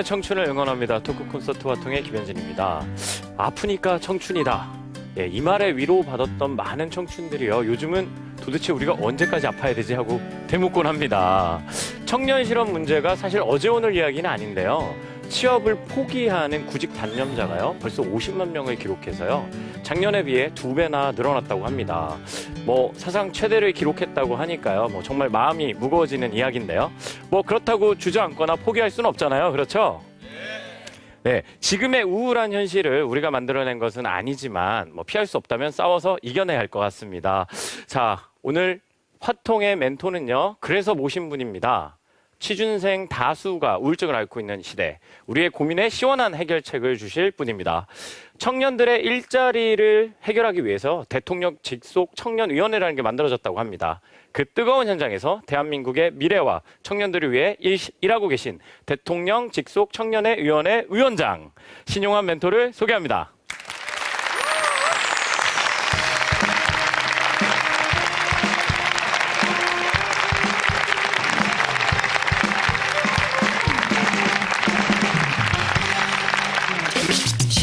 여러분의 청춘을 응원합니다. 토크 콘서트 화통의 김현진입니다. 아프니까 청춘이다. 예, 이 말에 위로받았던 많은 청춘들이요. 요즘은 도대체 우리가 언제까지 아파야 되지 하고 대묻곤 합니다. 청년 실업 문제가 사실 어제 오늘 이야기는 아닌데요. 취업을 포기하는 구직 단념자가요. 벌써 50만 명을 기록해서요. 작년에 비해 2배나 늘어났다고 합니다. 사상 최대를 기록했다고 하니까요. 정말 마음이 무거워지는 이야기인데요. 그렇다고 주저앉거나 포기할 수는 없잖아요. 그렇죠? 네, 지금의 우울한 현실을 우리가 만들어낸 것은 아니지만 피할 수 없다면 싸워서 이겨내야 할 것 같습니다. 자, 오늘 화통의 멘토는요. 그래서 모신 분입니다. 취준생 다수가 우울증을 앓고 있는 시대, 우리의 고민에 시원한 해결책을 주실 분입니다. 청년들의 일자리를 해결하기 위해서 대통령 직속 청년위원회라는 게 만들어졌다고 합니다. 그 뜨거운 현장에서 대한민국의 미래와 청년들을 위해 일하고 계신 대통령 직속 청년회 위원회 위원장 신용환 멘토를 소개합니다.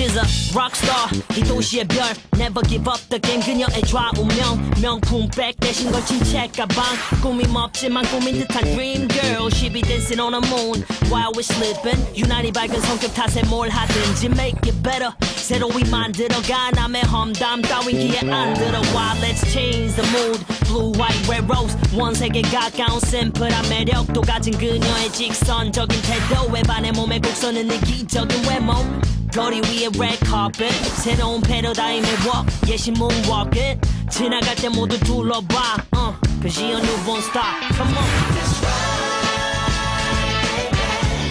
She's a rockstar 이 도시의 별 Never give up the game 그녀의 좌우명 명품백 대신 걸친 책가방 꾸밈 없지만 꾸민 듯한 dream girl She be dancing on the moon while we're sleeping 유난히 밝은 성격 탓에 뭘 하든지 make it better 새로이 만들어가 남의 험담 따윈 귀에 안 들어와 Let's change the mood Blue, white, red rose 원색에 가까운 심플한 매력도 가진 그녀의 직선적인 태도에 반해 몸의 곡선은 이기적인 외모 거리 위에 red carpet 새로운 패러다임의 walk yeah she moonwalking 지나갈 때 모두 둘러봐 cause she a newborn star come on that's right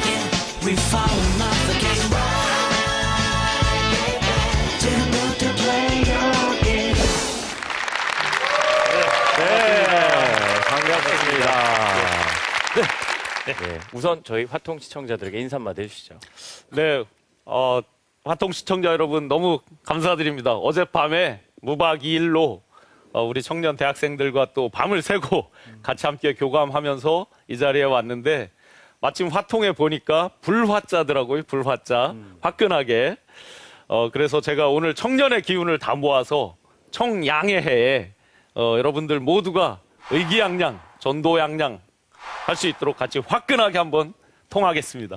yeah we falling off the game right to play again 네, 반갑습니다. 네, 우선 저희 화통 시청자들에게 인사 한마디 해주시죠. 네, 화통 시청자 여러분 너무 감사드립니다. 어젯밤에 무박 2일로 우리 청년 대학생들과 또 밤을 새고 같이 함께 교감하면서 이 자리에 왔는데 마침 화통에 보니까 불화자더라고요. 불화자. 화끈하게. 그래서 제가 오늘 청년의 기운을 다 모아서 청양의 해에 여러분들 모두가 의기양양, 전도양양 할 수 있도록 같이 화끈하게 한번 통하겠습니다.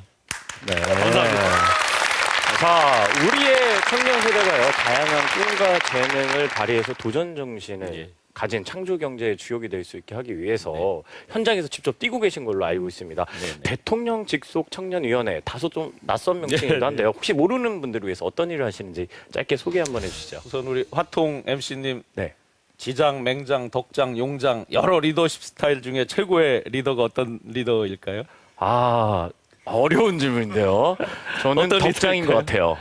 네. 감사합니다. 자, 우리의 청년 세대가요, 다양한 꿈과 재능을 발휘해서 도전 정신을 가진 창조 경제의 주역이 될 수 있게 하기 위해서 현장에서 직접 뛰고 계신 걸로 알고 있습니다. 대통령 직속 청년위원회, 다소 좀 낯선 명칭이기도 한데요. 혹시 모르는 분들을 위해서 어떤 일을 하시는지 짧게 소개 한번 해주시죠. 우선 우리 화통 MC님 네. 지장, 맹장, 덕장, 용장 여러 리더십 스타일 중에 최고의 리더가 어떤 리더일까요? 어려운 질문인데요. 저는 어떤 덕장인 것 같아요.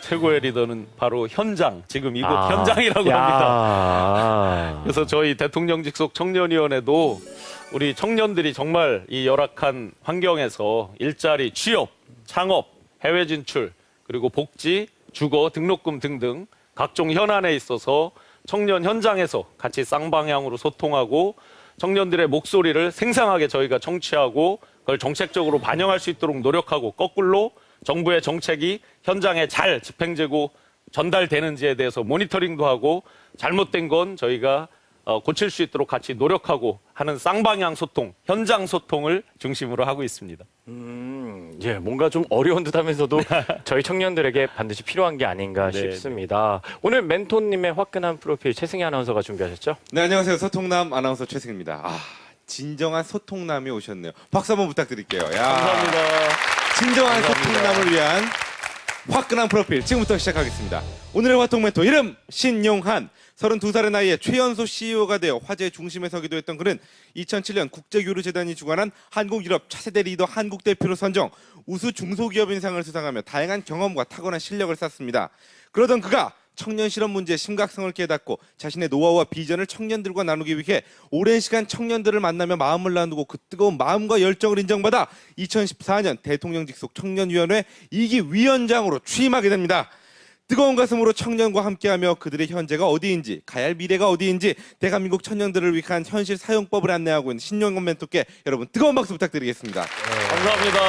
최고의 리더는 바로 현장, 지금 이곳 현장이라고 합니다. 그래서 저희 대통령 직속 청년위원회도 우리 청년들이 정말 이 열악한 환경에서 일자리, 취업, 창업, 해외 진출, 그리고 복지, 주거, 등록금 등등 각종 현안에 있어서 청년 현장에서 같이 쌍방향으로 소통하고 청년들의 목소리를 생생하게 저희가 청취하고 그걸 정책적으로 반영할 수 있도록 노력하고 거꾸로 정부의 정책이 현장에 잘 집행되고 전달되는지에 대해서 모니터링도 하고 잘못된 건 저희가 고칠 수 있도록 같이 노력하고 하는 쌍방향 소통, 현장 소통을 중심으로 하고 있습니다. 뭔가 좀 어려운 듯하면서도 저희 청년들에게 반드시 필요한 게 아닌가 싶습니다. 오늘 멘토님의 화끈한 프로필 최승희 아나운서가 준비하셨죠? 네, 안녕하세요. 소통남 아나운서 최승입니다. 진정한 소통남이 오셨네요. 박수 한번 부탁드릴게요. 감사합니다. 진정한 감사합니다. 소통남을 위한 화끈한 프로필 지금부터 시작하겠습니다. 오늘의 화통 멘토 이름 신용한. 32살의 나이에 최연소 CEO가 되어 화제의 중심에 서기도 했던 그는 2007년 국제교류재단이 주관한 한국-유럽 차세대 리더 한국 대표로 선정, 우수 중소기업인상을 수상하며 다양한 경험과 타고난 실력을 쌓습니다. 그러던 그가 청년 실업 문제의 심각성을 깨닫고 자신의 노하우와 비전을 청년들과 나누기 위해 오랜 시간 청년들을 만나며 마음을 나누고 그 뜨거운 마음과 열정을 인정받아 2014년 대통령 직속 청년위원회 2기 위원장으로 취임하게 됩니다. 뜨거운 가슴으로 청년과 함께하며 그들의 현재가 어디인지, 가야 할 미래가 어디인지 대한민국 청년들을 위한 현실 사용법을 안내하고 있는 신용원 멘토께 여러분 뜨거운 박수 부탁드리겠습니다. 감사합니다.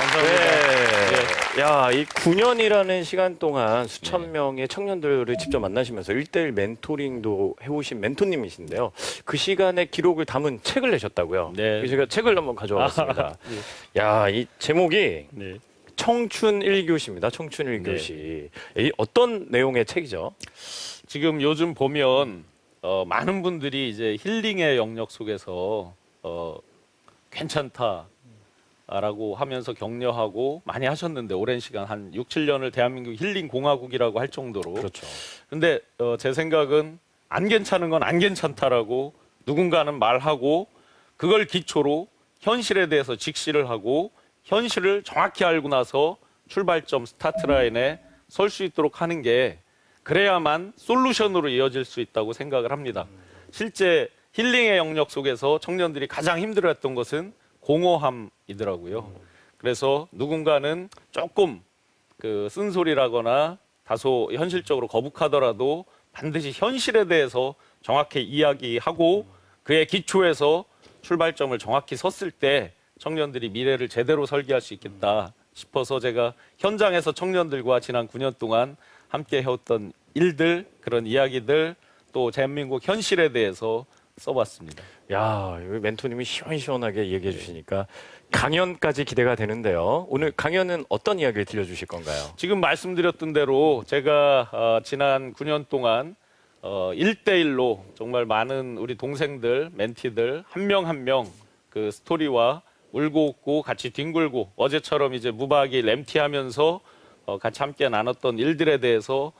감사합니다. 네. 야, 이 9년이라는 시간 동안 수천 명의 청년들을 직접 만나시면서 1대1 멘토링도 해오신 멘토님이신데요. 그 시간의 기록을 담은 책을 내셨다고요. 네. 그래서 제가 책을 한번 가져와봤습니다. 야, 이 제목이 네. 청춘 1교시입니다. 청춘 1교시. 이 어떤 내용의 책이죠? 지금 요즘 보면 많은 분들이 이제 힐링의 영역 속에서 괜찮다라고 하면서 격려하고 많이 하셨는데 오랜 시간 한 6, 7년을 대한민국 힐링 공화국이라고 할 정도로. 그렇죠. 근데 제 생각은 안 괜찮은 건 안 괜찮다라고 누군가는 말하고 그걸 기초로 현실에 대해서 직시를 하고 현실을 정확히 알고 나서 출발점 스타트라인에 설 수 있도록 하는 게 그래야만 솔루션으로 이어질 수 있다고 생각을 합니다. 실제 힐링의 영역 속에서 청년들이 가장 힘들어했던 것은 공허함이더라고요. 그래서 누군가는 조금 그 쓴소리라거나 다소 현실적으로 거북하더라도 반드시 현실에 대해서 정확히 이야기하고 그의 기초에서 출발점을 정확히 섰을 때 청년들이 미래를 제대로 설계할 수 있겠다 싶어서 제가 현장에서 청년들과 지난 9년 동안 함께 해왔던 일들, 그런 이야기들, 또 대한민국 현실에 대해서 써봤습니다. 야, 여기 멘토님이 시원시원하게 얘기해 주시니까 강연까지 기대가 되는데요. 오늘 강연은 어떤 이야기를 들려주실 건가요? 지금 말씀드렸던 대로 제가 지난 9년 동안 1대1로 정말 많은 우리 동생들, 멘티들 한 명 한 명 그 스토리와 울고 웃고 같이 뒹굴고 어제처럼 이제 무박이 램티하면서 같이 함께 나눴던 일들에 대해서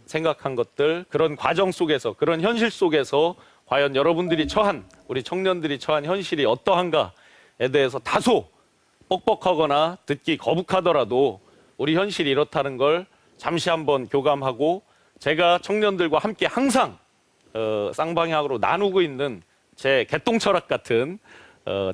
생각한 것들, 그런 과정 속에서, 그런 현실 속에서 과연 여러분들이 처한, 우리 청년들이 처한 현실이 어떠한가에 대해서 다소 뻑뻑하거나 듣기 거북하더라도 우리 현실이 이렇다는 걸 잠시 한번 교감하고 제가 청년들과 함께 항상 쌍방향으로 나누고 있는 제 개똥철학 같은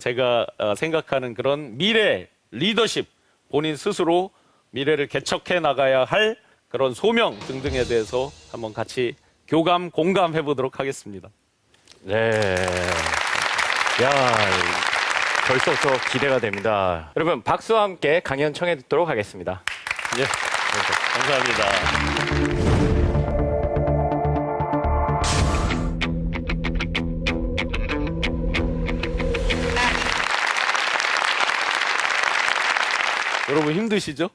제가 생각하는 그런 미래 리더십, 본인 스스로 미래를 개척해 나가야 할 그런 소명 등등에 대해서 한번 같이 교감, 공감해 보도록 하겠습니다. 네. 야, 벌써부터 기대가 됩니다. 여러분, 박수와 함께 강연 청해 듣도록 하겠습니다. 예, 감사합니다. 여러분 힘드시죠?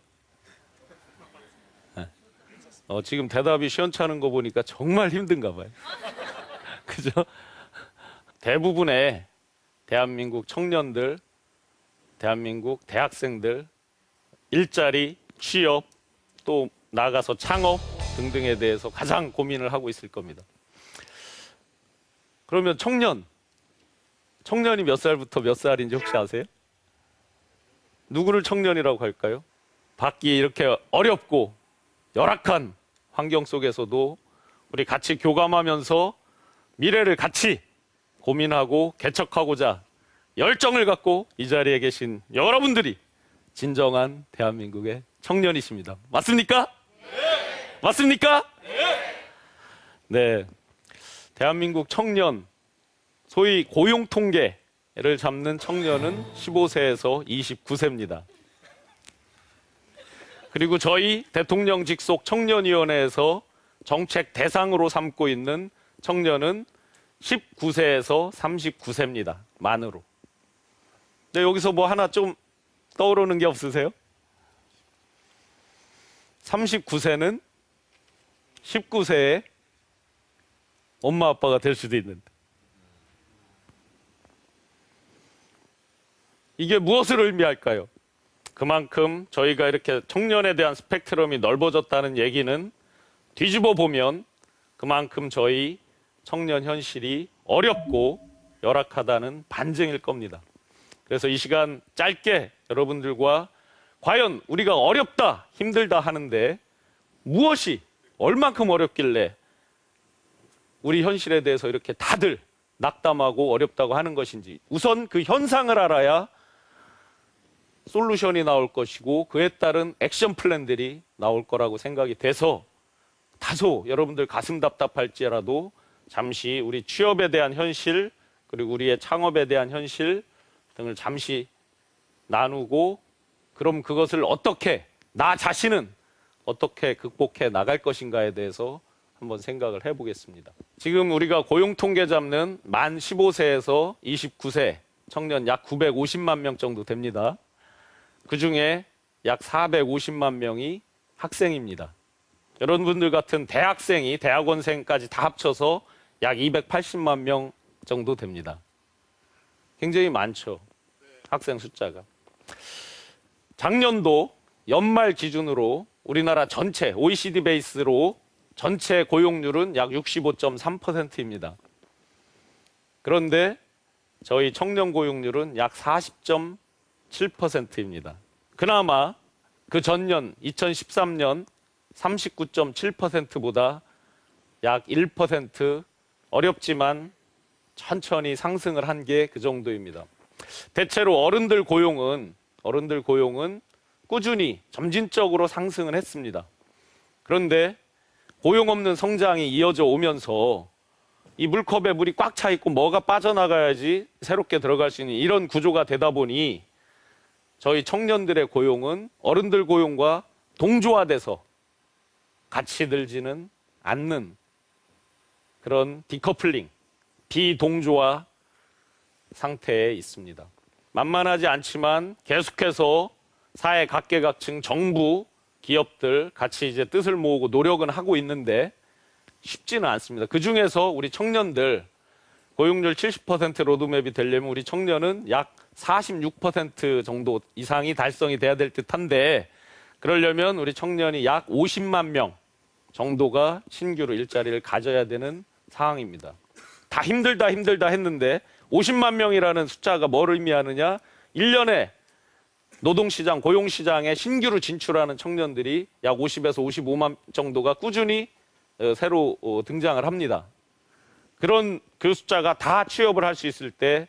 지금 대답이 시원찮은 거 보니까 정말 힘든가 봐요. 그죠? 대부분의 대한민국 청년들, 대한민국 대학생들, 일자리, 취업, 또 나가서 창업 등등에 대해서 가장 고민을 하고 있을 겁니다. 그러면 청년이 몇 살부터 몇 살인지 혹시 아세요? 누구를 청년이라고 할까요? 밖이 이렇게 어렵고 열악한 환경 속에서도 우리 같이 교감하면서 미래를 같이 고민하고 개척하고자 열정을 갖고 이 자리에 계신 여러분들이 진정한 대한민국의 청년이십니다. 맞습니까? 네. 맞습니까? 네. 대한민국 청년, 소위 고용 통계를 잡는 청년은 15세에서 29세입니다. 그리고 저희 대통령 직속 청년위원회에서 정책 대상으로 삼고 있는 청년은 19세에서 39세입니다. 만으로. 근데 여기서 뭐 하나 좀 떠오르는 게 없으세요? 39세는 19세에 엄마 아빠가 될 수도 있는데. 이게 무엇을 의미할까요? 그만큼 저희가 이렇게 청년에 대한 스펙트럼이 넓어졌다는 얘기는 뒤집어 보면 그만큼 저희 청년 현실이 어렵고 열악하다는 반증일 겁니다. 그래서 이 시간 짧게 여러분들과 과연 우리가 어렵다, 힘들다 하는데 무엇이 얼만큼 어렵길래 우리 현실에 대해서 이렇게 다들 낙담하고 어렵다고 하는 것인지 우선 그 현상을 알아야 솔루션이 나올 것이고 그에 따른 액션 플랜들이 나올 거라고 생각이 돼서 다소 여러분들 가슴 답답할지라도 잠시 우리 취업에 대한 현실 그리고 우리의 창업에 대한 현실 등을 잠시 나누고 그럼 그것을 어떻게, 나 자신은 어떻게 극복해 나갈 것인가에 대해서 한번 생각을 해보겠습니다. 지금 우리가 고용통계 잡는 만 15세에서 29세 청년 약 950만 명 정도 됩니다. 그중에 약 450만 명이 학생입니다. 여러분들 같은 대학생이 대학원생까지 다 합쳐서 약 280만 명 정도 됩니다. 굉장히 많죠. 학생 숫자가. 작년도 연말 기준으로 우리나라 전체 OECD 베이스로 전체 고용률은 약 65.3%입니다. 그런데 저희 청년 고용률은 약 40.7%입니다. 그나마 그 전년 2013년 39.7%보다 약 1% 어렵지만 천천히 상승을 한 게 그 정도입니다. 대체로 어른들 고용은 꾸준히 점진적으로 상승을 했습니다. 그런데 고용 없는 성장이 이어져 오면서 이 물컵에 물이 꽉 차 있고 뭐가 빠져나가야지 새롭게 들어갈 수 있는 이런 구조가 되다 보니 저희 청년들의 고용은 어른들 고용과 동조화돼서 같이 늘지는 않는 그런 디커플링, 비동조화 상태에 있습니다. 만만하지 않지만 계속해서 사회 각계각층, 정부, 기업들 같이 이제 뜻을 모으고 노력은 하고 있는데 쉽지는 않습니다. 그 중에서 우리 청년들 고용률 70% 로드맵이 되려면 우리 청년은 약 46% 정도 이상이 달성이 돼야 될 듯한데 그러려면 우리 청년이 약 50만 명 정도가 신규로 일자리를 가져야 되는 상황입니다. 다 힘들다 했는데 50만 명이라는 숫자가 뭘 의미하느냐? 1년에 노동시장, 고용시장에 신규로 진출하는 청년들이 약 50에서 55만 정도가 꾸준히 새로 등장을 합니다. 그런 그 숫자가 다 취업을 할 수 있을 때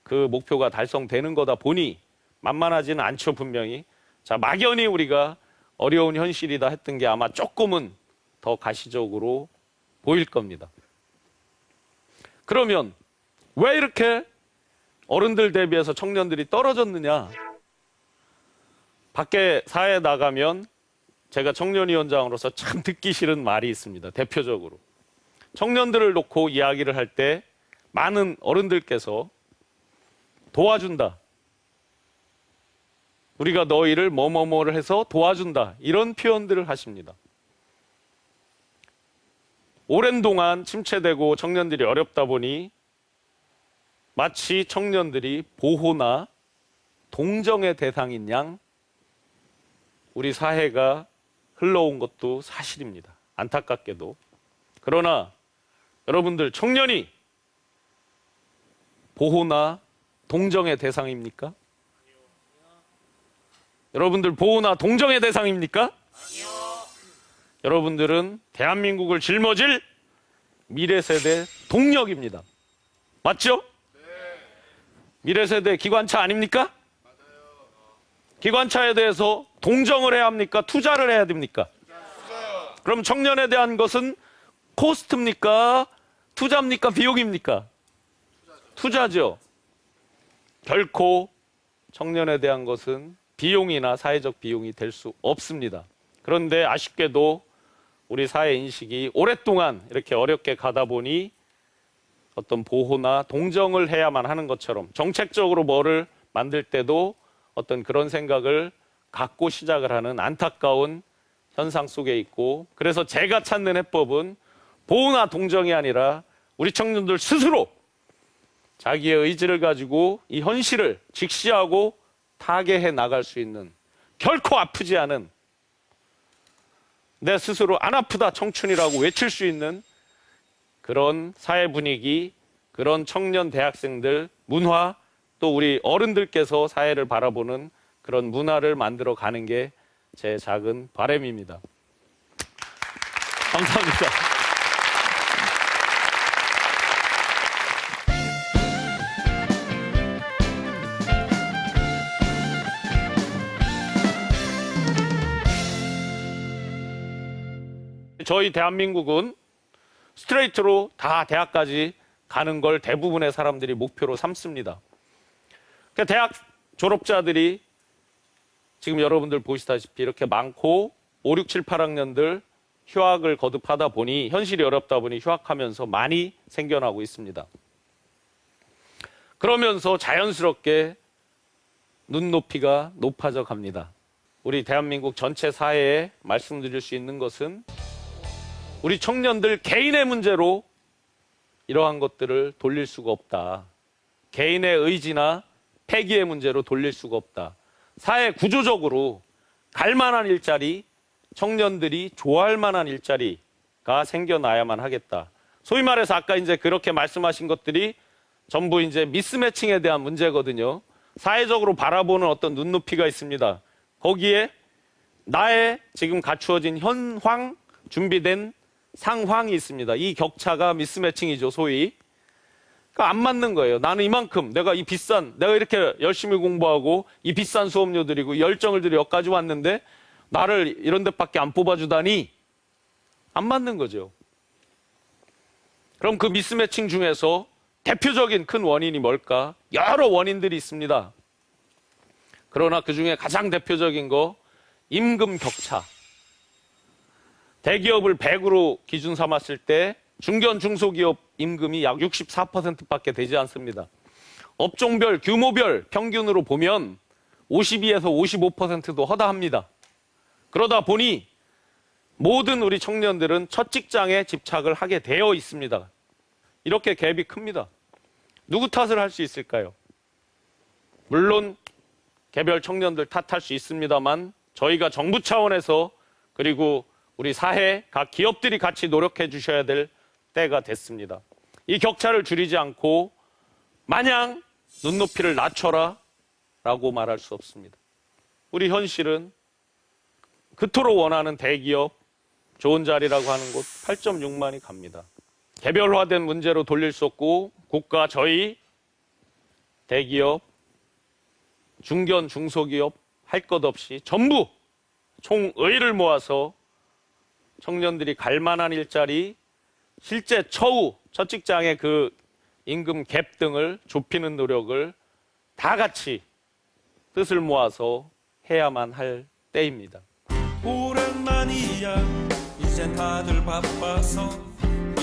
그 목표가 달성되는 거다 보니 만만하지는 않죠, 분명히. 자, 막연히 우리가 어려운 현실이다 했던 게 아마 조금은 더 가시적으로 보일 겁니다. 그러면 왜 이렇게 어른들 대비해서 청년들이 떨어졌느냐? 밖에 사회에 나가면 제가 청년위원장으로서 참 듣기 싫은 말이 있습니다. 대표적으로. 청년들을 놓고 이야기를 할 때 많은 어른들께서 도와준다. 우리가 너희를 뭐뭐뭐를 해서 도와준다. 이런 표현들을 하십니다. 오랜 동안 침체되고 청년들이 어렵다 보니 마치 청년들이 보호나 동정의 대상인 양 우리 사회가 흘러온 것도 사실입니다. 안타깝게도. 그러나 여러분들 청년이 보호나 동정의 대상입니까? 여러분들 보호나 동정의 대상입니까? 아니요. 여러분들은 대한민국을 짊어질 미래 세대 동력입니다. 맞죠? 네. 미래 세대 기관차 아닙니까? 맞아요. 기관차에 대해서 동정을 해야 합니까? 투자를 해야 됩니까? 투자요. 그럼 청년에 대한 것은 코스트입니까? 투자입니까? 비용입니까? 투자죠. 결코 청년에 대한 것은 비용이나 사회적 비용이 될 수 없습니다. 그런데 아쉽게도 우리 사회 인식이 오랫동안 이렇게 어렵게 가다 보니 어떤 보호나 동정을 해야만 하는 것처럼 정책적으로 뭐를 만들 때도 어떤 그런 생각을 갖고 시작을 하는 안타까운 현상 속에 있고 그래서 제가 찾는 해법은 보호나 동정이 아니라 우리 청년들 스스로 자기의 의지를 가지고 이 현실을 직시하고 타개해 나갈 수 있는 결코 아프지 않은 내 스스로 안 아프다 청춘이라고 외칠 수 있는 그런 사회 분위기, 그런 청년 대학생들 문화 또 우리 어른들께서 사회를 바라보는 그런 문화를 만들어 가는 게 제 작은 바람입니다. 감사합니다. 저희 대한민국은 스트레이트로 다 대학까지 가는 걸 대부분의 사람들이 목표로 삼습니다. 그러니까 대학 졸업자들이 지금 여러분들 보시다시피 이렇게 많고 5, 6, 7, 8학년들 휴학을 거듭하다 보니 현실이 어렵다 보니 휴학하면서 많이 생겨나고 있습니다. 그러면서 자연스럽게 눈높이가 높아져 갑니다. 우리 대한민국 전체 사회에 말씀드릴 수 있는 것은 우리 청년들 개인의 문제로 이러한 것들을 돌릴 수가 없다. 개인의 의지나 패기의 문제로 돌릴 수가 없다. 사회 구조적으로 갈 만한 일자리, 청년들이 좋아할 만한 일자리가 생겨나야만 하겠다. 소위 말해서 아까 이제 그렇게 말씀하신 것들이 전부 이제 미스매칭에 대한 문제거든요. 사회적으로 바라보는 어떤 눈높이가 있습니다. 거기에 나의 지금 갖추어진 현황, 준비된 상황이 있습니다. 이 격차가 미스매칭이죠, 소위. 그러니까 안 맞는 거예요. 나는 이만큼, 내가 이렇게 열심히 공부하고 이 비싼 수업료 드리고 열정을 들여 여기까지 왔는데 나를 이런 데밖에 안 뽑아주다니 안 맞는 거죠. 그럼 그 미스매칭 중에서 대표적인 큰 원인이 뭘까? 여러 원인들이 있습니다. 그러나 그 중에 가장 대표적인 거 임금 격차. 대기업을 100으로 기준 삼았을 때 중견 중소기업 임금이 약 64%밖에 되지 않습니다. 업종별, 규모별 평균으로 보면 52에서 55%도 허다합니다. 그러다 보니 모든 우리 청년들은 첫 직장에 집착을 하게 되어 있습니다. 이렇게 갭이 큽니다. 누구 탓을 할 수 있을까요? 물론 개별 청년들 탓할 수 있습니다만 저희가 정부 차원에서 그리고 우리 사회, 각 기업들이 같이 노력해 주셔야 될 때가 됐습니다. 이 격차를 줄이지 않고 마냥 눈높이를 낮춰라 라고 말할 수 없습니다. 우리 현실은 그토록 원하는 대기업, 좋은 자리라고 하는 곳 8.6만이 갑니다. 개별화된 문제로 돌릴 수 없고 국가, 저희, 대기업, 중견, 중소기업 할 것 없이 전부 총의를 모아서 청년들이 갈 만한 일자리, 실제 처우, 첫 직장의 그 임금 갭 등을 좁히는 노력을 다 같이 뜻을 모아서 해야만 할 때입니다. 오랜만이야 이젠 다들 바빠서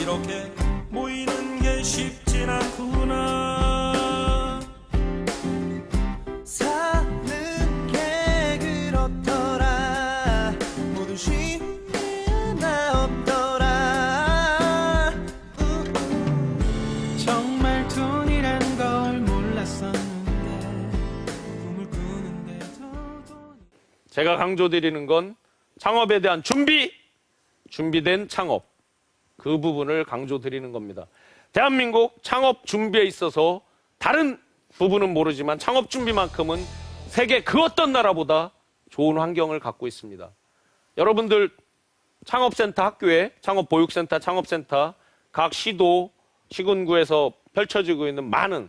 이렇게 모이는 게 쉽진 않구나. 사는 게 그렇더라. 모두 쉬운 게 하나 없더라. 정말 돈이란 걸 몰랐었는데 꿈을 꾸는데도 제가 강조드리는 건 창업에 대한 준비된 창업. 그 부분을 강조드리는 겁니다. 대한민국 창업 준비에 있어서 다른 부분은 모르지만 창업 준비만큼은 세계 그 어떤 나라보다 좋은 환경을 갖고 있습니다. 여러분들 창업센터 학교에 창업보육센터, 창업센터 각 시도, 시군구에서 펼쳐지고 있는 많은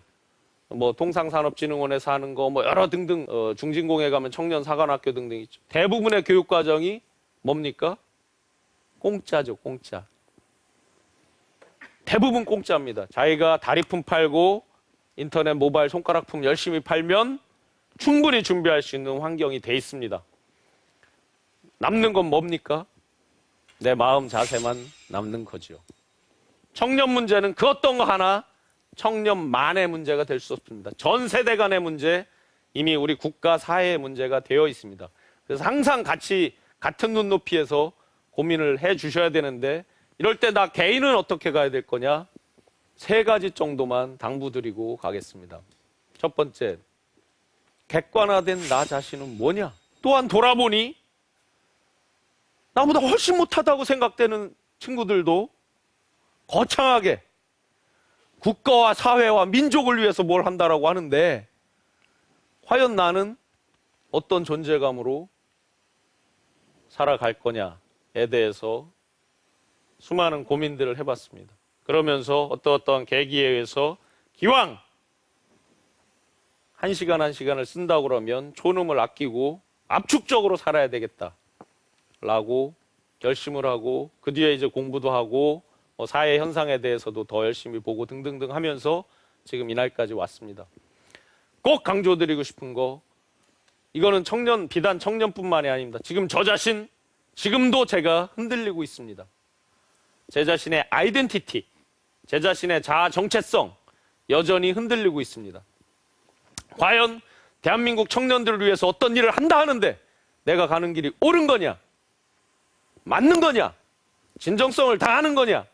통상산업진흥원에서 하는 거 여러 등등 중진공에 가면 청년사관학교 등등 있죠. 대부분의 교육과정이 뭡니까? 공짜죠, 공짜. 대부분 공짜입니다. 자기가 다리품 팔고 인터넷 모바일 손가락품 열심히 팔면 충분히 준비할 수 있는 환경이 돼 있습니다. 남는 건 뭡니까? 내 마음 자세만 남는 거죠. 청년 문제는 그 어떤 거 하나 청년만의 문제가 될 수 없습니다. 전 세대 간의 문제, 이미 우리 국가 사회의 문제가 되어 있습니다. 그래서 항상 같이 같은 눈높이에서 고민을 해 주셔야 되는데 이럴 때 나 개인은 어떻게 가야 될 거냐? 3가지 정도만 당부드리고 가겠습니다. 첫 번째, 객관화된 나 자신은 뭐냐? 또한 돌아보니 나보다 훨씬 못하다고 생각되는 친구들도 거창하게 국가와 사회와 민족을 위해서 뭘 한다라고 하는데 과연 나는 어떤 존재감으로 살아갈 거냐에 대해서 수많은 고민들을 해봤습니다. 그러면서 어떠한 계기에 의해서 기왕 1시간 1시간을 쓴다고 그러면 초놈을 아끼고 압축적으로 살아야 되겠다라고 결심을 하고 그 뒤에 이제 공부도 하고 사회 현상에 대해서도 더 열심히 보고 등등등 하면서 지금 이날까지 왔습니다. 꼭 강조드리고 싶은 거 이거는 비단 청년뿐만이 아닙니다. 지금 저 자신, 지금도 제가 흔들리고 있습니다. 제 자신의 아이덴티티, 제 자신의 자아 정체성 여전히 흔들리고 있습니다. 과연 대한민국 청년들을 위해서 어떤 일을 한다 하는데 내가 가는 길이 옳은 거냐? 맞는 거냐? 진정성을 다하는 거냐?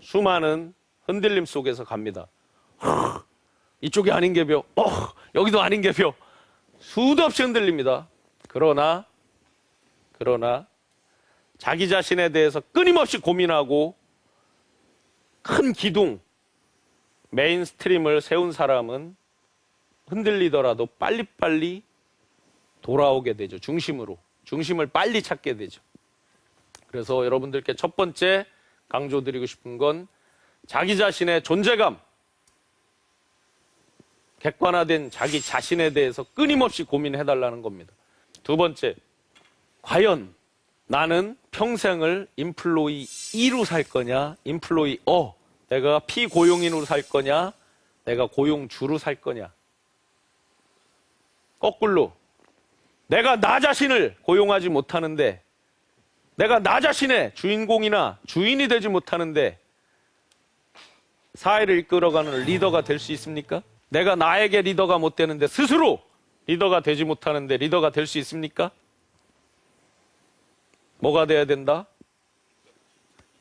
수많은 흔들림 속에서 갑니다. 이쪽이 아닌 게벼, 여기도 아닌 게벼. 수도 없이 흔들립니다. 그러나 자기 자신에 대해서 끊임없이 고민하고 큰 기둥, 메인스트림을 세운 사람은 흔들리더라도 빨리빨리 돌아오게 되죠. 중심을 빨리 찾게 되죠. 그래서 여러분들께 첫 번째 강조드리고 싶은 건 자기 자신의 존재감, 객관화된 자기 자신에 대해서 끊임없이 고민해달라는 겁니다. 두 번째, 과연 나는 평생을 인플로이 E로 살 거냐, 인플로이 내가 피고용인으로 살 거냐, 내가 고용주로 살 거냐. 거꾸로 내가 나 자신을 고용하지 못하는데, 내가 나 자신의 주인공이나 주인이 되지 못하는데 사회를 이끌어가는 리더가 될 수 있습니까? 내가 나에게 리더가 못 되는데 스스로 리더가 되지 못하는데 리더가 될 수 있습니까? 뭐가 돼야 된다?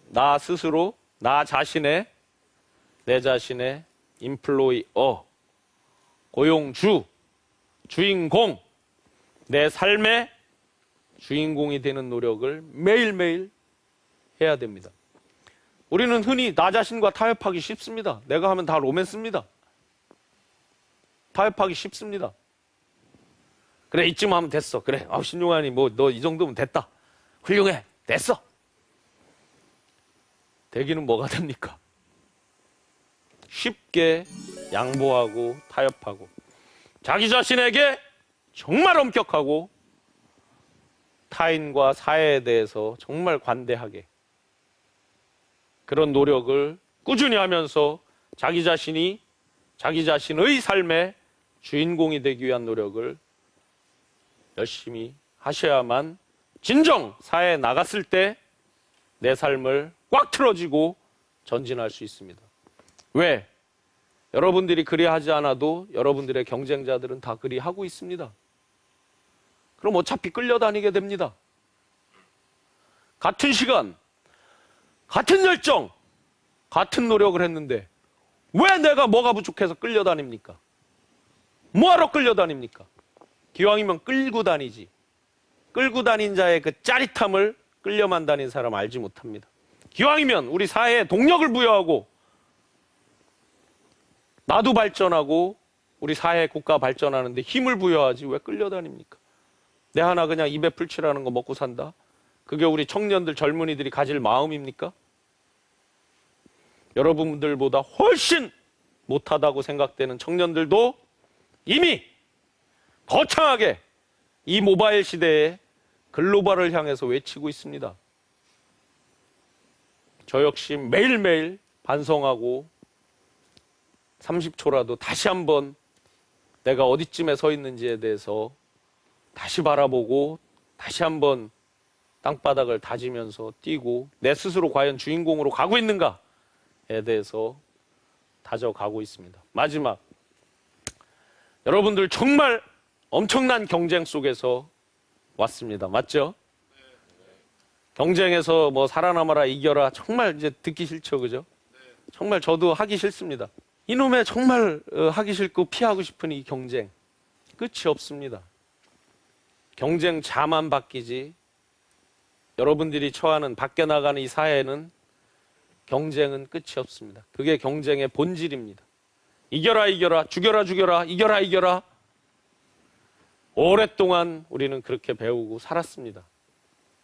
나 스스로, 나 자신의, 내 자신의 인플로이 고용주, 주인공, 내 삶의 주인공이 되는 노력을 매일매일 해야 됩니다. 우리는 흔히 나 자신과 타협하기 쉽습니다. 내가 하면 다 로맨스입니다. 타협하기 쉽습니다. 그래, 이쯤 하면 됐어. 그래, 신용환이 너 이 정도면 됐다. 훌륭해. 됐어. 되기는 뭐가 됩니까? 쉽게 양보하고 타협하고 자기 자신에게 정말 엄격하고 타인과 사회에 대해서 정말 관대하게 그런 노력을 꾸준히 하면서 자기 자신의 삶의 주인공이 되기 위한 노력을 열심히 하셔야만 진정 사회에 나갔을 때 내 삶을 꽉 틀어지고 전진할 수 있습니다. 왜? 여러분들이 그리 하지 않아도 여러분들의 경쟁자들은 다 그리 하고 있습니다. 그럼 어차피 끌려다니게 됩니다. 같은 시간, 같은 열정, 같은 노력을 했는데 왜 내가 뭐가 부족해서 끌려다닙니까? 뭐하러 끌려다닙니까? 기왕이면 끌고 다니지. 끌고 다닌 자의 그 짜릿함을 끌려만 다닌 사람 알지 못합니다. 기왕이면 우리 사회에 동력을 부여하고 나도 발전하고 우리 사회 국가 발전하는데 힘을 부여하지 왜 끌려다닙니까? 내 하나 그냥 입에 풀칠하는 거 먹고 산다? 그게 우리 청년들 젊은이들이 가질 마음입니까? 여러분들보다 훨씬 못하다고 생각되는 청년들도 이미 거창하게 이 모바일 시대에 글로벌을 향해서 외치고 있습니다. 저 역시 매일매일 반성하고 30초라도 다시 한번 내가 어디쯤에 서 있는지에 대해서 다시 바라보고 다시 한번 땅바닥을 다지면서 뛰고 내 스스로 과연 주인공으로 가고 있는가에 대해서 다져가고 있습니다. 마지막, 여러분들 정말 엄청난 경쟁 속에서 왔습니다. 맞죠? 경쟁에서 살아남아라, 이겨라 정말 이제 듣기 싫죠, 그죠? 정말 저도 하기 싫습니다. 이놈의 정말 하기 싫고 피하고 싶은 이 경쟁 끝이 없습니다. 경쟁자만 바뀌지 여러분들이 처하는 밖에 나가는 이 사회는 경쟁은 끝이 없습니다. 그게 경쟁의 본질입니다. 이겨라 이겨라, 죽여라 죽여라, 이겨라 이겨라. 오랫동안 우리는 그렇게 배우고 살았습니다.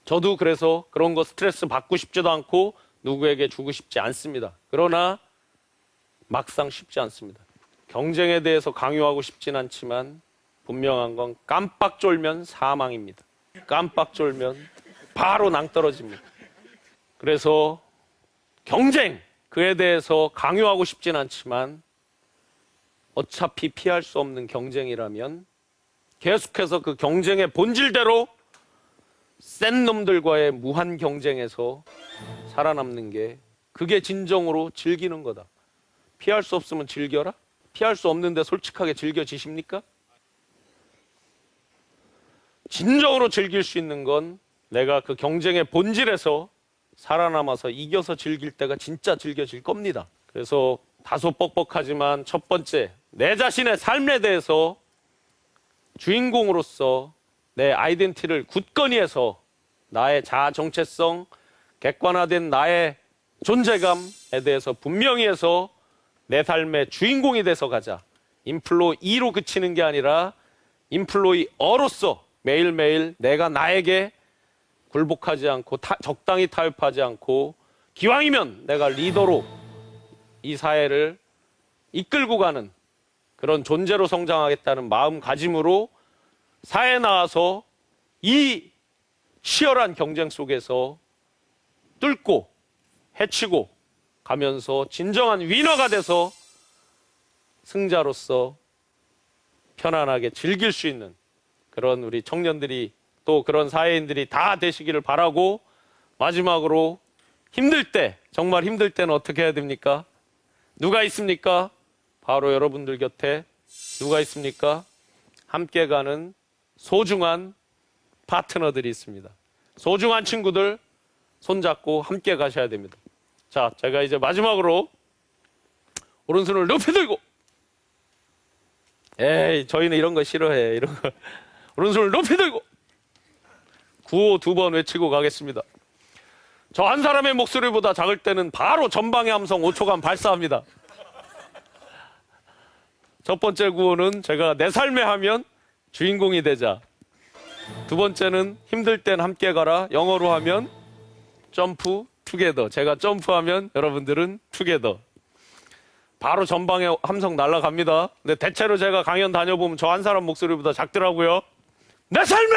저도 그래서 그런 거 스트레스 받고 싶지도 않고 누구에게 주고 싶지 않습니다. 그러나 막상 쉽지 않습니다. 경쟁에 대해서 강요하고 싶진 않지만 분명한 건 깜빡 졸면 사망입니다. 깜빡 졸면 바로 낭떠러집니다. 그래서 경쟁, 그에 대해서 강요하고 싶진 않지만 어차피 피할 수 없는 경쟁이라면 계속해서 그 경쟁의 본질대로 센 놈들과의 무한 경쟁에서 살아남는 게 그게 진정으로 즐기는 거다. 피할 수 없으면 즐겨라? 피할 수 없는데 솔직하게 즐겨지십니까? 진정으로 즐길 수 있는 건 내가 그 경쟁의 본질에서 살아남아서 이겨서 즐길 때가 진짜 즐겨질 겁니다. 그래서 다소 뻑뻑하지만 첫 번째, 내 자신의 삶에 대해서 주인공으로서 내 아이덴티티를 굳건히 해서 나의 자아 정체성, 객관화된 나의 존재감에 대해서 분명히 해서 내 삶의 주인공이 돼서 가자. 인플로이로 그치는 게 아니라 인플로이어로서 매일매일 내가 나에게 굴복하지 않고 적당히 타협하지 않고 기왕이면 내가 리더로 이 사회를 이끌고 가는 그런 존재로 성장하겠다는 마음가짐으로 사회에 나와서 이 치열한 경쟁 속에서 뚫고 해치고 가면서 진정한 위너가 돼서 승자로서 편안하게 즐길 수 있는 그런 우리 청년들이 또 그런 사회인들이 다 되시기를 바라고, 마지막으로 힘들 때, 정말 힘들 때는 어떻게 해야 됩니까? 누가 있습니까? 바로 여러분들 곁에 누가 있습니까? 함께 가는 소중한 파트너들이 있습니다. 소중한 친구들 손잡고 함께 가셔야 됩니다. 자, 제가 이제 마지막으로 오른손을 높이 들고, 에이, 저희는 이런 거 싫어해. 이런 거. 오른손을 높이 들고 구호 2번 외치고 가겠습니다. 저 한 사람의 목소리보다 작을 때는 바로 전방의 함성 5초간 발사합니다. 첫 번째 구호는 제가 내 삶에 하면 주인공이 되자. 두 번째는 힘들 땐 함께 가라. 영어로 하면 점프 투게더. 제가 점프하면 여러분들은 투게더. 바로 전방에 함성 날아갑니다. 근데 대체로 제가 강연 다녀보면 저 한 사람 목소리보다 작더라고요. 내 삶에!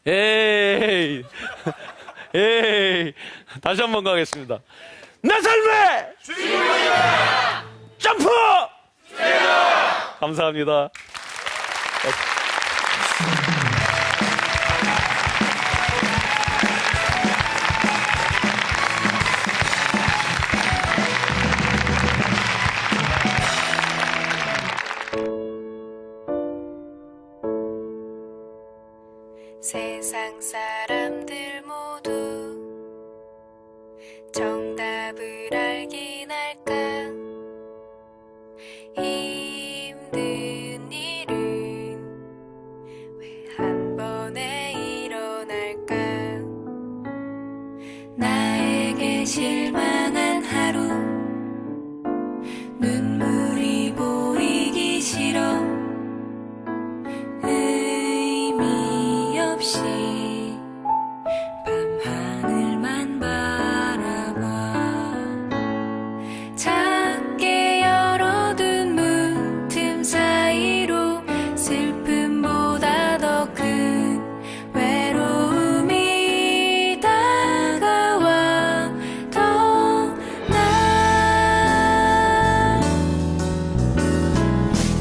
에이, 에이. 다시 한번 가겠습니다. 내 삶에! 주인공이다! 점프! 감사합니다. 세상 사람들 모두 정답을 알긴 할까? 힘든 일은 왜 한 번에 일어날까? 나에게 실망한 하루, 눈물이 보이기 싫어. 의미 없이 밤하늘만 바라봐. 작게 열어둔 문틈 사이로 슬픔보다 더 큰 외로움이 다가와. 더 나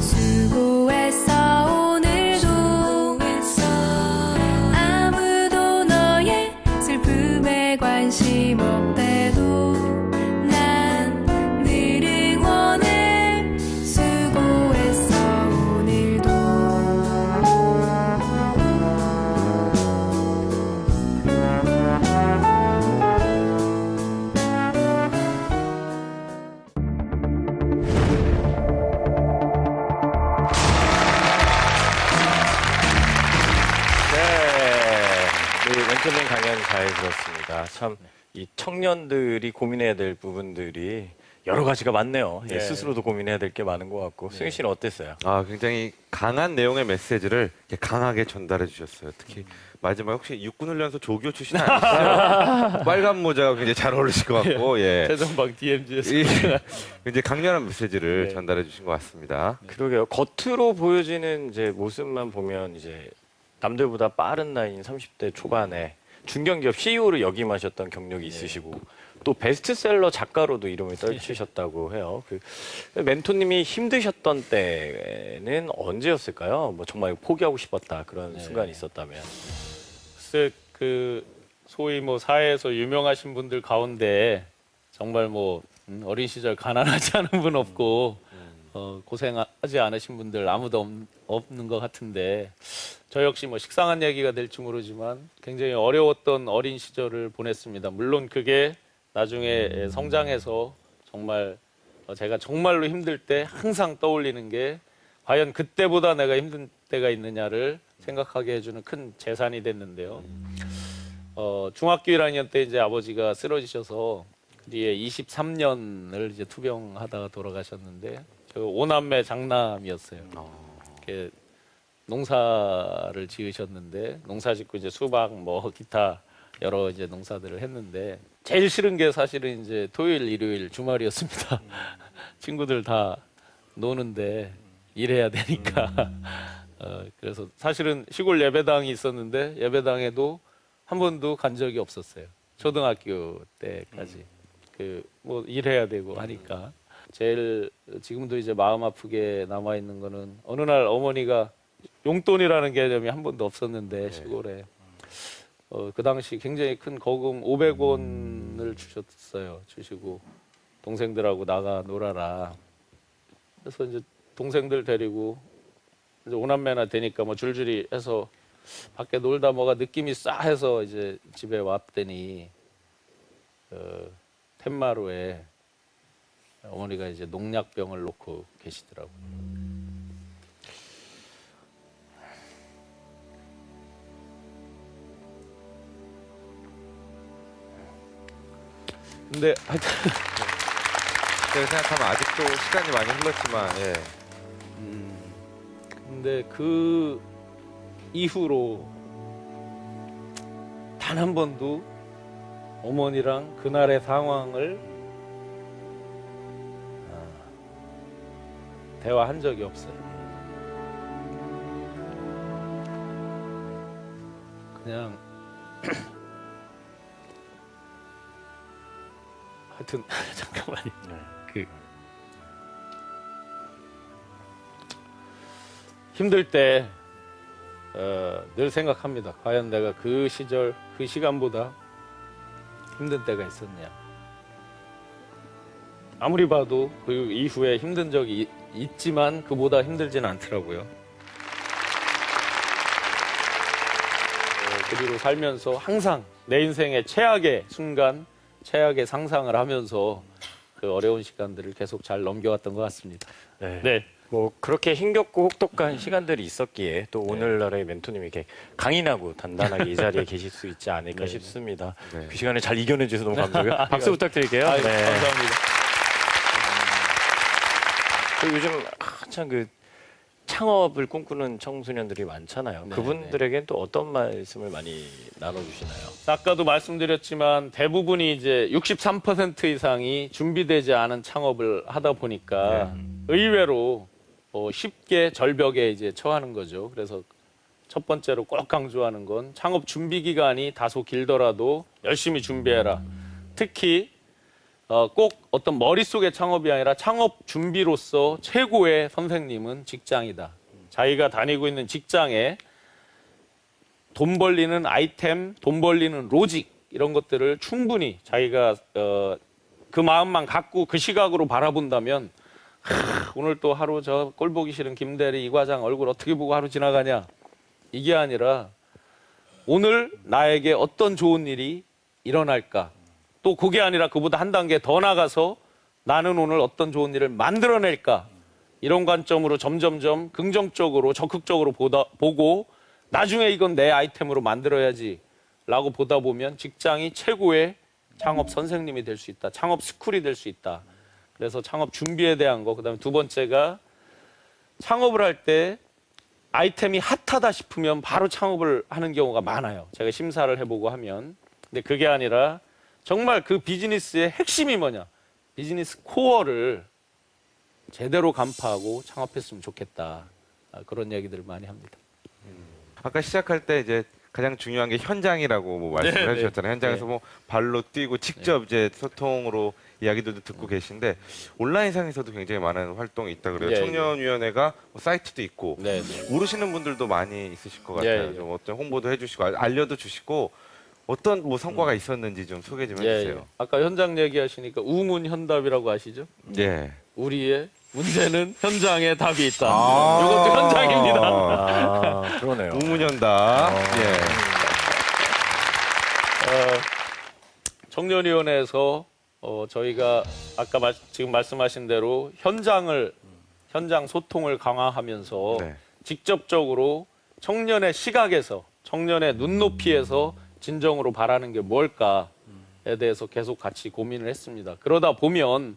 수고했어 오늘도. 아무도 너의 슬픔에 관심 없대도 난 늘 응원해. 수고했어 오늘도. 네, 우리 왼쪽맨 강연 잘 들었습니다. 참, 이 청년들이 고민해야 될 부분들이 여러 가지가 많네요. 예, 네. 스스로도 고민해야 될 게 많은 것 같고. 승희 씨는 어땠어요? 아, 굉장히 강한 내용의 메시지를 이렇게 강하게 전달해 주셨어요. 특히 마지막에 혹시 육군훈련소 조교 출신 아니시죠? 빨간 모자가 굉장히 잘 어울리실 것 같고, 예. 최전방 DMZ에서 굉장히 강렬한 메시지를 네. 전달해 주신 것 같습니다. 그러게요. 겉으로 보여지는 이제 모습만 보면 이제 남들보다 빠른 나이인 30대 초반에 중견기업 CEO로 역임하셨던 경력이 있으시고 또 베스트셀러 작가로도 이름을 떨치셨다고 해요. 그 멘토님이 힘드셨던 때는 언제였을까요? 뭐 정말 포기하고 싶었다 그런 순간이 있었다면. 글쎄 그 소위 뭐 사회에서 유명하신 분들 가운데 정말 뭐 어린 시절 가난하지 않은 분 없고 고생하지 않으신 분들 아무도 없는 것 같은데 저 역시 뭐 식상한 얘기가 될지 모르지만 굉장히 어려웠던 어린 시절을 보냈습니다. 물론 그게 나중에 성장해서 정말 제가 정말로 힘들 때 항상 떠올리는 게 과연 그때보다 내가 힘든 때가 있느냐를 생각하게 해주는 큰 재산이 됐는데요. 중학교 1학년 때 이제 아버지가 쓰러지셔서 그 뒤에 23년을 이제 투병하다가 돌아가셨는데 저 5남매 장남이었어요. 이렇게 농사를 지으셨는데 농사 짓고 이제 수박 뭐 기타 여러 이제 농사들을 했는데 제일 싫은 게 사실은 이제 토요일, 일요일, 주말이었습니다. 친구들 다 노는데 일해야 되니까. 그래서 사실은 시골 예배당이 있었는데 예배당에도 한 번도 간 적이 없었어요. 초등학교 때까지. 그 뭐 일해야 되고 하니까. 제일 지금도 이제 마음 아프게 남아 있는 거는 어느 날 어머니가 용돈이라는 개념이 한 번도 없었는데 시골에 그 당시 굉장히 큰 거금 500원을 주시고 동생들하고 나가 놀아라. 그래서 이제 동생들 데리고 이제 5남매나 되니까 뭐 줄줄이 해서 밖에 놀다 뭐가 느낌이 싸해서 이제 집에 왔더니 텐마루에 어머니가 이제 농약병을 놓고 계시더라고요. 근데 하여튼 제가 생각하면 아직도 시간이 많이 흘렀지만 예. 근데 그 이후로 단 한 번도 어머니랑 그날의 상황을 대화한 적이 없어요. 그냥 하여튼 잠깐만요. 그 힘들 때 늘 생각합니다. 과연 내가 그 시절, 그 시간보다 힘든 때가 있었냐. 아무리 봐도 그 이후에 힘든 적이 있지만 그보다 힘들진 않더라고요. 그 뒤로 살면서 항상 내 인생의 최악의 순간, 최악의 상상을 하면서 그 어려운 시간들을 계속 잘 넘겨왔던 것 같습니다. 네. 뭐 그렇게 힘겹고 혹독한 시간들이 있었기에 또 오늘날의 멘토님이 이렇게 강인하고 단단하게 이 자리에 계실 수 있지 않을까 싶습니다. 그 시간을 잘 이겨내 주셔서 너무 감사하고요. 박수 부탁드릴게요. 아유, 감사합니다. 요즘 한참 그 창업을 꿈꾸는 청소년들이 많잖아요. 그분들에겐 또 어떤 말씀을 많이 나눠주시나요? 아까도 말씀드렸지만 대부분이 이제 63% 이상이 준비되지 않은 창업을 하다 보니까 의외로 쉽게 절벽에 이제 처하는 거죠. 그래서 첫 번째로 꼭 강조하는 건 창업 준비 기간이 다소 길더라도 열심히 준비해라. 특히 꼭 어떤 머릿속의 창업이 아니라 창업 준비로서 최고의 선생님은 직장이다. 자기가 다니고 있는 직장에 돈 벌리는 아이템, 돈 벌리는 로직 이런 것들을 충분히 자기가 그 마음만 갖고 그 시각으로 바라본다면 오늘 또 하루 저 꼴 보기 싫은 김대리 이 과장 얼굴 어떻게 보고 하루 지나가냐. 이게 아니라 오늘 나에게 어떤 좋은 일이 일어날까. 또 그게 아니라 그보다 한 단계 더 나가서 나는 오늘 어떤 좋은 일을 만들어낼까. 이런 관점으로 점점점 긍정적으로 적극적으로 보고 나중에 이건 내 아이템으로 만들어야지 라고 보다 보면 직장이 최고의 창업 선생님이 될 수 있다. 창업 스쿨이 될 수 있다. 그래서 창업 준비에 대한 거. 그다음에 두 번째가 창업을 할 때 아이템이 핫하다 싶으면 바로 창업을 하는 경우가 많아요. 제가 심사를 해보고 하면. 근데 그게 아니라 정말 그 비즈니스의 핵심이 뭐냐. 비즈니스 코어를 제대로 간파하고 창업했으면 좋겠다. 그런 얘기들을 많이 합니다. 아까 시작할 때 이제 가장 중요한 게 현장이라고 뭐 말씀을 네, 해주셨잖아요. 현장에서 네. 뭐 발로 뛰고 직접 이제 소통으로 이야기들도 듣고 계신데 온라인상에서도 굉장히 많은 활동이 있다 그래요. 예, 청년위원회가 뭐 사이트도 있고 네, 네. 모르시는 분들도 많이 있으실 것 같아요. 예, 예. 좀 어떤 홍보도 해주시고 알려도 주시고 어떤 뭐 성과가 있었는지 좀 소개 좀 예, 해주세요. 예. 아까 현장 얘기하시니까 우문현답이라고 아시죠? 예. 우리의 문제는 현장에 답이 있다. 이것도 현장입니다. 아, 그러네요. 우문현다. 예. 청년위원회에서 저희가 아까 지금 말씀하신 대로 현장 소통을 강화하면서 네. 직접적으로 청년의 시각에서 청년의 눈높이에서 진정으로 바라는 게 뭘까에 대해서 계속 같이 고민을 했습니다. 그러다 보면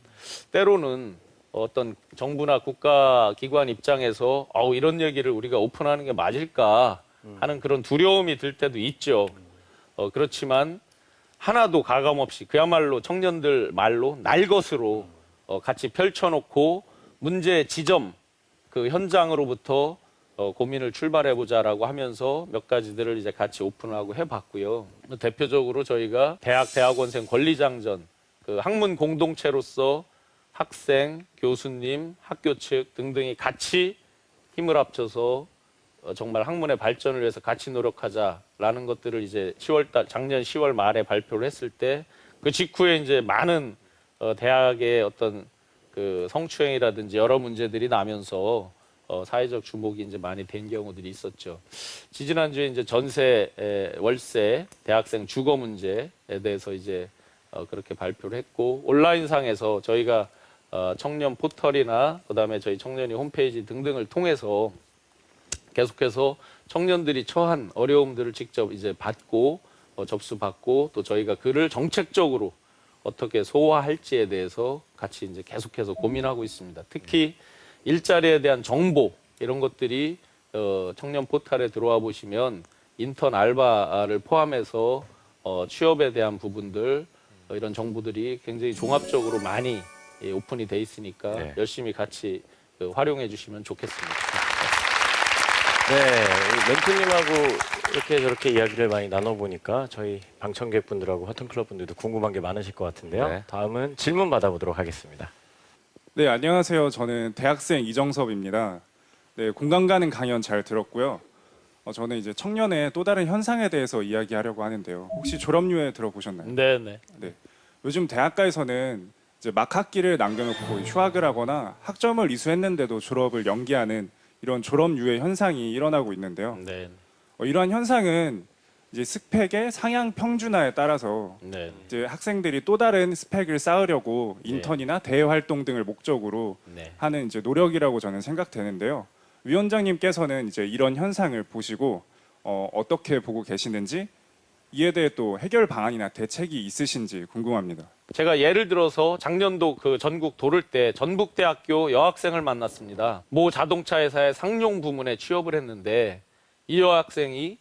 때로는 어떤 정부나 국가기관 입장에서 이런 얘기를 우리가 오픈하는 게 맞을까 하는 그런 두려움이 들 때도 있죠. 그렇지만 하나도 가감없이 그야말로 청년들 말로 날 것으로 같이 펼쳐놓고 문제 지점 그 현장으로부터 고민을 출발해보자라고 하면서 몇 가지들을 이제 같이 오픈하고 해봤고요. 대표적으로 저희가 대학원생 권리장전, 그 학문 공동체로서 학생, 교수님, 학교 측 등등이 같이 힘을 합쳐서 정말 학문의 발전을 위해서 같이 노력하자라는 것들을 이제 작년 10월 말에 발표를 했을 때 그 직후에 이제 많은 대학의 어떤 그 성추행이라든지 여러 문제들이 나면서 사회적 주목이 이제 많이 된 경우들이 있었죠. 지지난주에 이제 전세, 월세, 대학생 주거 문제에 대해서 이제 그렇게 발표를 했고 온라인상에서 저희가 청년 포털이나 그다음에 저희 청년위 홈페이지 등등을 통해서 계속해서 청년들이 처한 어려움들을 직접 이제 받고 접수받고 또 저희가 그를 정책적으로 어떻게 소화할지에 대해서 같이 이제 계속해서 고민하고 있습니다. 특히 일자리에 대한 정보 이런 것들이 청년 포털에 들어와 보시면 인턴 알바를 포함해서 취업에 대한 부분들 이런 정보들이 굉장히 종합적으로 많이 오픈이 돼 있으니까 네. 열심히 같이 활용해 주시면 좋겠습니다. 네, 멘토님하고 이렇게 저렇게 이야기를 많이 나눠보니까 저희 방청객분들하고 화통클럽분들도 궁금한 게 많으실 것 같은데요. 네. 다음은 질문 받아보도록 하겠습니다. 네, 안녕하세요. 저는 대학생 이정섭입니다. 네, 공감 가는 강연 잘 들었고요. 저는 이제 청년의 또 다른 현상에 대해서 이야기하려고 하는데요. 혹시 졸업유예 들어보셨나요? 네네. 네. 요즘 대학가에서는 이제 막 학기를 남겨놓고 휴학을 하거나 학점을 이수했는데도 졸업을 연기하는 이런 졸업유예 현상이 일어나고 있는데요. 네. 이러한 현상은 이제 스펙의 상향 평준화에 따라서 네. 이제 학생들이 또 다른 스펙을 쌓으려고 인턴이나 대외 활동 등을 목적으로 네. 하는 이제 노력이라고 저는 생각되는데요. 위원장님께서는 이제 이런 현상을 보시고 어떻게 보고 계시는지 이에 대해 또 해결 방안이나 대책이 있으신지 궁금합니다. 제가 예를 들어서 작년도 그 전국 도를 때 전북대학교 여학생을 만났습니다. 모 자동차 회사의 상용 부문에 취업을 했는데 이 여학생이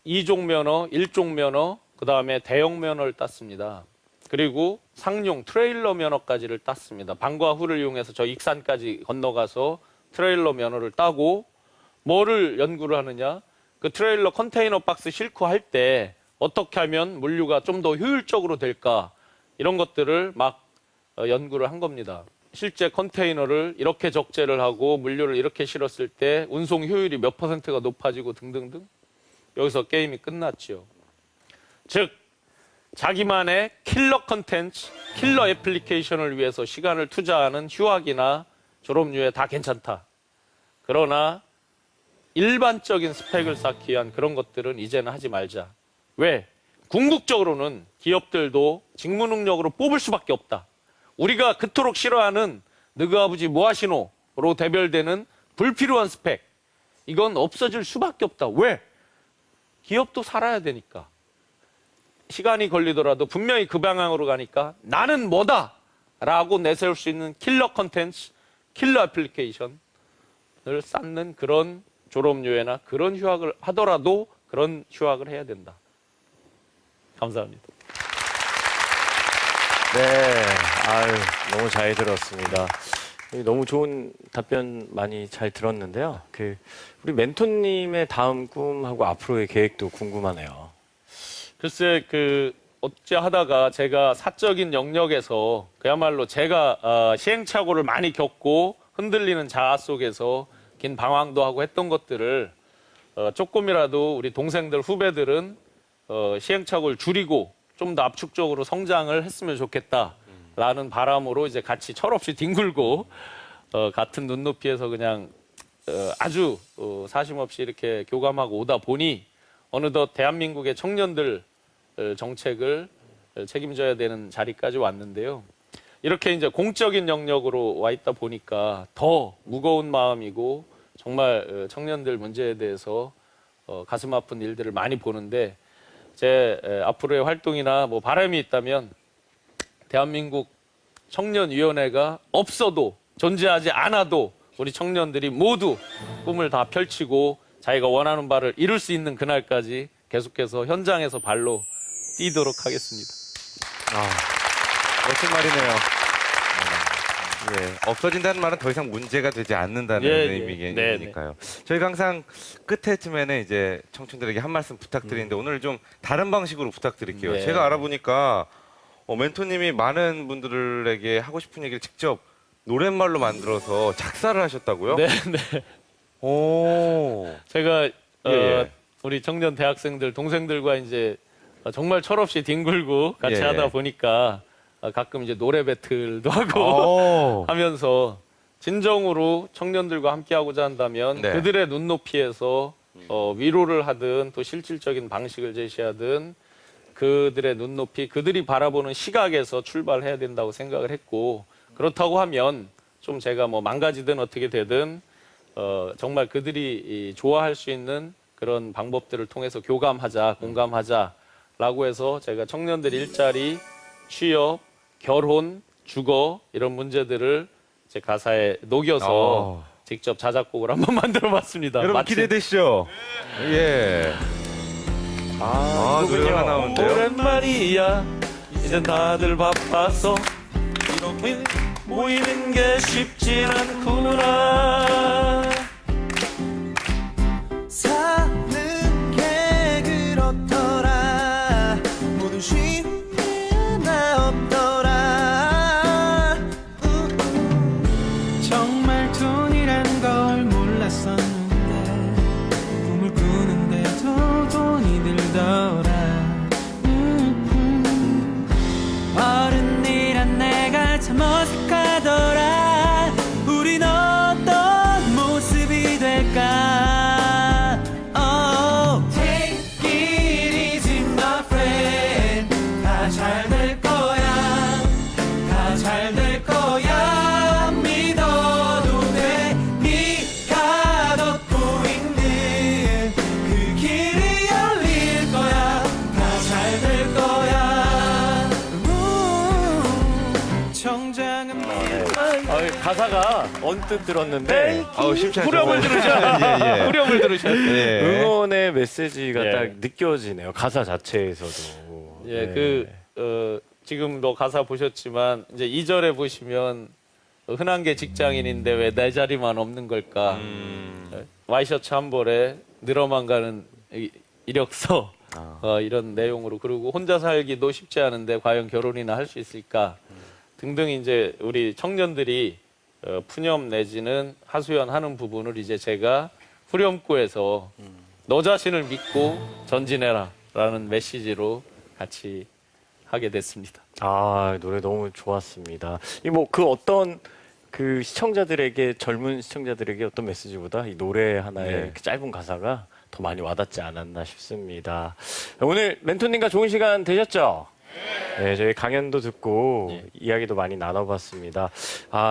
2종 면허, 1종 면허, 그 다음에 대형 면허를 땄습니다. 그리고 상용 트레일러 면허까지를 땄습니다. 방과 후를 이용해서 저 익산까지 건너가서 트레일러 면허를 따고 뭐를 연구를 하느냐? 그 트레일러 컨테이너 박스 싣고 할 때 어떻게 하면 물류가 좀 더 효율적으로 될까? 이런 것들을 막 연구를 한 겁니다. 실제 컨테이너를 이렇게 적재를 하고 물류를 이렇게 실었을 때 운송 효율이 몇 %가 높아지고 등등등. 여기서 게임이 끝났죠. 즉 자기만의 킬러 컨텐츠, 킬러 애플리케이션을 위해서 시간을 투자하는 휴학이나 졸업유예 다 괜찮다. 그러나 일반적인 스펙을 쌓기 위한 그런 것들은 이제는 하지 말자. 왜? 궁극적으로는 기업들도 직무 능력으로 뽑을 수밖에 없다. 우리가 그토록 싫어하는 너그 아버지 뭐하시노로 대별되는 불필요한 스펙. 이건 없어질 수밖에 없다. 왜? 기업도 살아야 되니까. 시간이 걸리더라도 분명히 그 방향으로 가니까 나는 뭐다 라고 내세울 수 있는 킬러 컨텐츠, 킬러 애플리케이션을 쌓는 그런 졸업유예나 그런 휴학을 하더라도 그런 휴학을 해야 된다. 감사합니다. 네, 아유, 너무 잘 들었습니다. 너무 좋은 답변 많이 잘 들었는데요. 우리 멘토님의 다음 꿈하고 앞으로의 계획도 궁금하네요. 글쎄 어찌 하다가 제가 사적인 영역에서 그야말로 제가 시행착오를 많이 겪고 흔들리는 자아 속에서 긴 방황도 하고 했던 것들을 조금이라도 우리 동생들 후배들은 시행착오를 줄이고 좀 더 압축적으로 성장을 했으면 좋겠다라는 바람으로 이제 같이 철없이 뒹굴고 같은 눈높이에서 그냥 아주 사심 없이 이렇게 교감하고 오다 보니 어느덧 대한민국의 청년들 정책을 책임져야 되는 자리까지 왔는데요. 이렇게 이제 공적인 영역으로 와 있다 보니까 더 무거운 마음이고 정말 청년들 문제에 대해서 가슴 아픈 일들을 많이 보는데 제 앞으로의 활동이나 뭐 바람이 있다면 대한민국 청년위원회가 없어도 존재하지 않아도 우리 청년들이 모두 꿈을 다 펼치고 자기가 원하는 바를 이룰 수 있는 그날까지 계속해서 현장에서 발로 뛰도록 하겠습니다. 멋진 말이네요. 예, 없어진다는 말은 더 이상 문제가 되지 않는다는 의미니까요. 저희가 항상 끝에쯤에는 이제 청춘들에게 한 말씀 부탁드리는데 오늘 좀 다른 방식으로 부탁드릴게요. 네. 제가 알아보니까 멘토님이 많은 분들에게 하고 싶은 얘기를 직접 노랫말로 만들어서 작사를 하셨다고요? 네, 네. 오. 제가 예. 우리 청년 대학생들 동생들과 이제 정말 철없이 뒹굴고 같이 예. 하다 보니까 가끔 이제 노래 배틀도 하고 오. 하면서 진정으로 청년들과 함께 하고자 한다면 네. 그들의 눈높이에서 위로를 하든 또 실질적인 방식을 제시하든 그들의 눈높이, 그들이 바라보는 시각에서 출발해야 된다고 생각을 했고 그렇다고 하면 좀 제가 뭐 망가지든 어떻게 되든 정말 그들이 좋아할 수 있는 그런 방법들을 통해서 교감하자, 공감하자라고 해서 제가 청년들 일자리, 취업, 결혼, 주거 이런 문제들을 제 가사에 녹여서 직접 자작곡을 한번 만들어봤습니다. 여러분 마침 기대되시죠? 예. 노래가 나오는데요. 오랜만이야 이젠 다들 바빠서 이렇게 모이는 게 쉽진 않구나. 사는 게 그렇더라 모든 쉬운 게 하나 없더라 정말 돈이란 걸 몰랐었는데 꿈을 꾸는데도 돈이 들더라 어른이란 내가 참 어색하더라 우린 어떤 모습이 될까 Take it easy my friend 다 잘 될 거야 다 잘 될 거야 믿어도 돼 네가 걷고 있는 그 길이 열릴 거야 다 잘 될 거야 정장은 가사가 언뜻 들었는데 심차죠. 후렴을 들으셔야 후렴을 들으셔야 돼요. 예. 응원의 메시지가 예. 딱 느껴지네요. 가사 자체에서도. 예, 지금 뭐 가사 보셨지만 이제 2절에 보시면 흔한 게 직장인인데 왜 내 자리만 없는 걸까? 와이셔츠 한 벌에 늘어만 가는 이력서 이런 내용으로 그리고 혼자 살기도 쉽지 않은데 과연 결혼이나 할 수 있을까? 등등 이제 우리 청년들이 푸념 내지는 하소연하는 부분을 이제 제가 후렴구에서 너 자신을 믿고 전진해라라는 메시지로 같이 하게 됐습니다. 노래 너무 좋았습니다. 그 어떤 그 시청자들에게 젊은 시청자들에게 어떤 메시지보다 이 노래 하나의 그 짧은 가사가 더 많이 와닿지 않았나 싶습니다. 오늘 멘토님과 좋은 시간 되셨죠? 네, 저희 강연도 듣고 이야기도 많이 나눠봤습니다.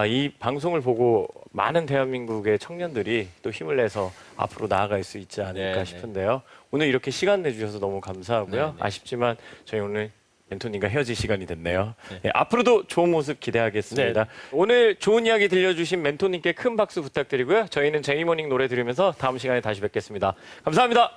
이 방송을 보고 많은 대한민국의 청년들이 또 힘을 내서 앞으로 나아갈 수 있지 않을까 싶은데요. 오늘 이렇게 시간 내주셔서 너무 감사하고요. 아쉽지만 저희 오늘 멘토님과 헤어질 시간이 됐네요. 네, 앞으로도 좋은 모습 기대하겠습니다. 오늘 좋은 이야기 들려주신 멘토님께 큰 박수 부탁드리고요. 저희는 제이모닝 노래 들으면서 다음 시간에 다시 뵙겠습니다. 감사합니다.